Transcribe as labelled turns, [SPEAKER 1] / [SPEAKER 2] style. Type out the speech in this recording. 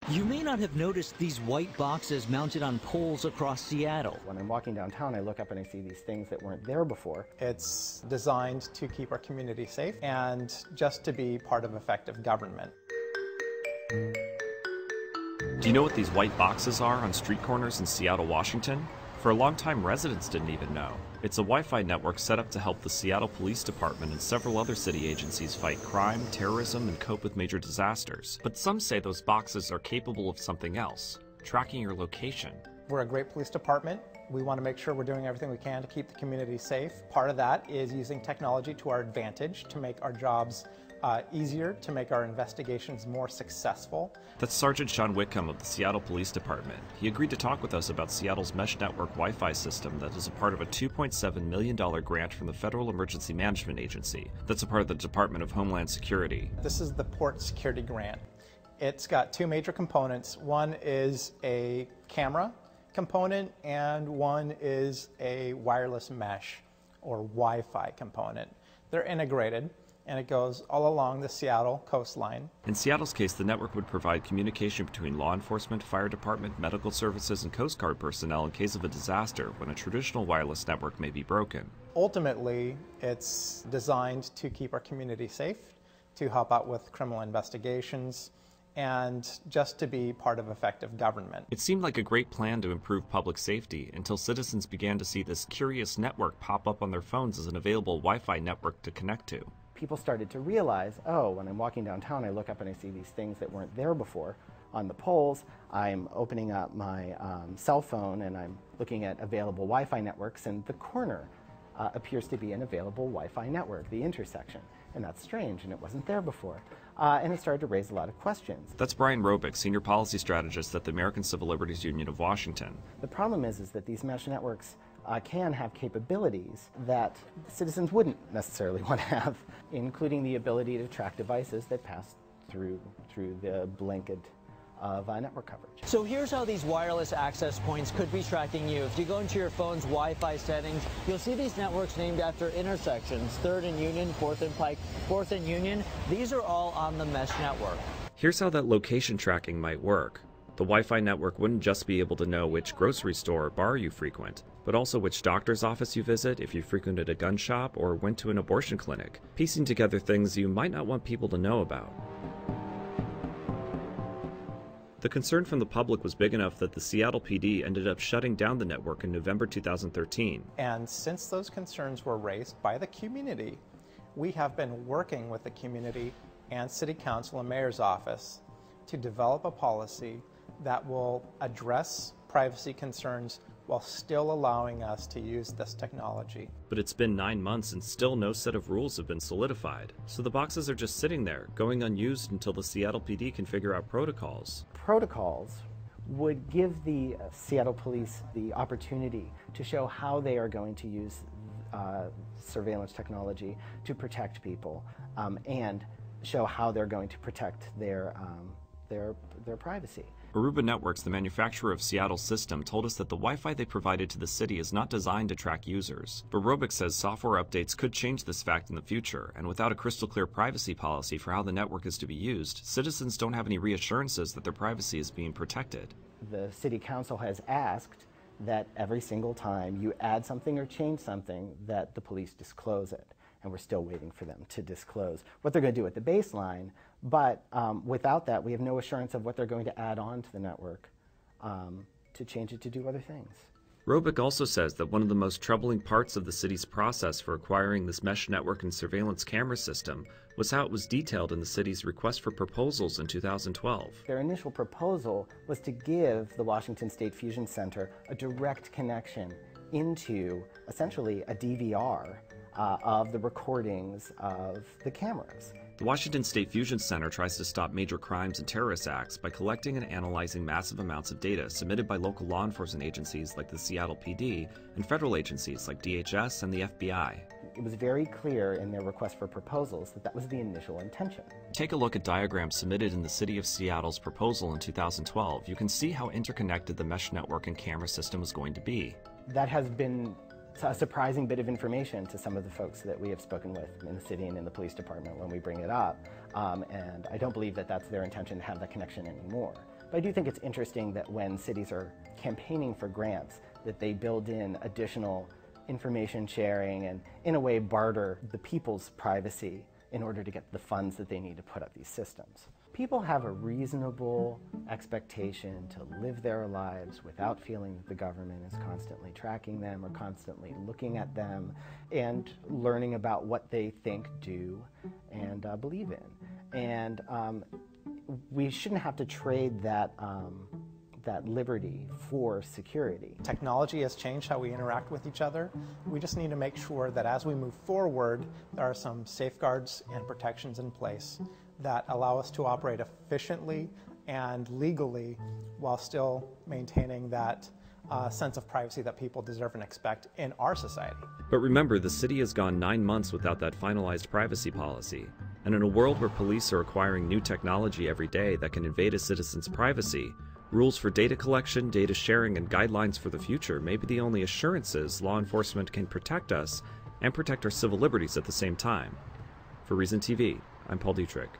[SPEAKER 1] You may not have noticed these white boxes mounted on poles across Seattle.
[SPEAKER 2] When I'm walking downtown, I look up and I see these things that weren't there before.
[SPEAKER 3] It's designed to keep our community safe and just to be part of effective government.
[SPEAKER 4] Do you know what these white boxes are on street corners in Seattle, Washington? For a long time, residents didn't even know. It's a Wi-Fi network set up to help the Seattle Police Department and several other city agencies fight crime, terrorism, and cope with major disasters. But some say those boxes are capable of something else, tracking your location.
[SPEAKER 3] We're a great police department. We want to make sure we're doing everything we can to keep the community safe. Part of that is using technology to our advantage to make our jobs easier, to make our investigations more successful.
[SPEAKER 4] That's Sergeant Sean Whitcomb of the Seattle Police Department. He agreed to talk with us about Seattle's mesh network Wi-Fi system that is a part of a $2.7 million grant from the Federal Emergency Management Agency. That's a part of the Department of Homeland Security.
[SPEAKER 3] This is the Port Security Grant. It's got two major components. One is a camera component and one is a wireless mesh or Wi-Fi component. They're integrated, and it goes all along the Seattle coastline.
[SPEAKER 4] In Seattle's case, the network would provide communication between law enforcement, fire department, medical services, and Coast Guard personnel in case of a disaster when a traditional wireless network may be broken.
[SPEAKER 3] Ultimately, it's designed to keep our community safe, to help out with criminal investigations, and just to be part of effective government.
[SPEAKER 4] It seemed like a great plan to improve public safety until citizens began to see this curious network pop up on their phones as an available Wi-Fi network to connect to.
[SPEAKER 2] People started to realize, oh, when I'm walking downtown, I look up and I see these things that weren't there before on the poles. I'm opening up my cell phone and I'm looking at available Wi-Fi networks, and the corner appears to be an available Wi-Fi network, the intersection. And that's strange, and it wasn't there before. And it started to raise a lot of questions.
[SPEAKER 4] That's Brian Robick, Senior Policy Strategist at the American Civil Liberties Union of Washington.
[SPEAKER 2] The problem is that these mesh networks can have capabilities that citizens wouldn't necessarily want to have, including the ability to track devices that pass through the blanket of network coverage.
[SPEAKER 1] So here's how these wireless access points could be tracking you. If you go into your phone's Wi-Fi settings, you'll see these networks named after intersections: 3rd and Union, 4th and Pike, 4th and Union. These are all on the mesh network. Here's how that location tracking might work. The Wi-Fi network wouldn't just be able to know which grocery store or bar you frequent, but also which doctor's office you visit, if you frequented a gun shop or went to an abortion clinic, piecing together things you might not want people to know about. The concern from the public was big enough that the Seattle PD ended up shutting down the network in November 2013.
[SPEAKER 3] And since those concerns were raised by the community, we have been working with the community and City Council and Mayor's office to develop a policy that will address privacy concerns while still allowing us to use this technology.
[SPEAKER 4] But it's been 9 months and still no set of rules have been solidified. So the boxes are just sitting there, going unused until the Seattle PD can figure out protocols.
[SPEAKER 2] Protocols would give the Seattle police the opportunity to show how they are going to use surveillance technology to protect people, and show how they're going to protect their privacy.
[SPEAKER 4] Aruba Networks, the manufacturer of Seattle's system, told us that the Wi-Fi they provided to the city is not designed to track users. But Robick says software updates could change this fact in the future, and without a crystal clear privacy policy for how the network is to be used, citizens don't have any reassurances that their privacy is being protected.
[SPEAKER 2] The City Council has asked that every single time you add something or change something, that the police disclose it. And we're still waiting for them to disclose what they're going to do at the baseline. But without that, we have no assurance of what they're going to add on to the network to change it to do other things.
[SPEAKER 4] Robick also says that one of the most troubling parts of the city's process for acquiring this mesh network and surveillance camera system was how it was detailed in the city's request for proposals in 2012.
[SPEAKER 2] Their initial proposal was to give the Washington State Fusion Center a direct connection into essentially a DVR of the recordings of the cameras.
[SPEAKER 4] The Washington State Fusion Center tries to stop major crimes and terrorist acts by collecting and analyzing massive amounts of data submitted by local law enforcement agencies like the Seattle PD and federal agencies like DHS and the FBI.
[SPEAKER 2] It was very clear in their request for proposals that that was the initial intention.
[SPEAKER 4] Take a look at diagrams submitted in the City of Seattle's proposal in 2012. You can see how interconnected the mesh network and camera system is going to be.
[SPEAKER 2] That has been a surprising bit of information to some of the folks that we have spoken with in the city and in the police department when we bring it up. And I don't believe that that's their intention to have that connection anymore. But I do think it's interesting that when cities are campaigning for grants, that they build in additional information sharing and, in a way, barter the people's privacy in order to get the funds that they need to put up these systems. People have a reasonable expectation to live their lives without feeling that the government is constantly tracking them or constantly looking at them and learning about what they think, do, and believe in. And we shouldn't have to trade that liberty for security.
[SPEAKER 3] Technology has changed how we interact with each other. We just need to make sure that as we move forward, there are some safeguards and protections in place that allow us to operate efficiently and legally while still maintaining that sense of privacy that people deserve and expect in our society.
[SPEAKER 4] But remember, the city has gone 9 months without that finalized privacy policy. And in a world where police are acquiring new technology every day that can invade a citizen's privacy, rules for data collection, data sharing, and guidelines for the future may be the only assurances law enforcement can protect us and protect our civil liberties at the same time. For Reason TV, I'm Paul Dietrich.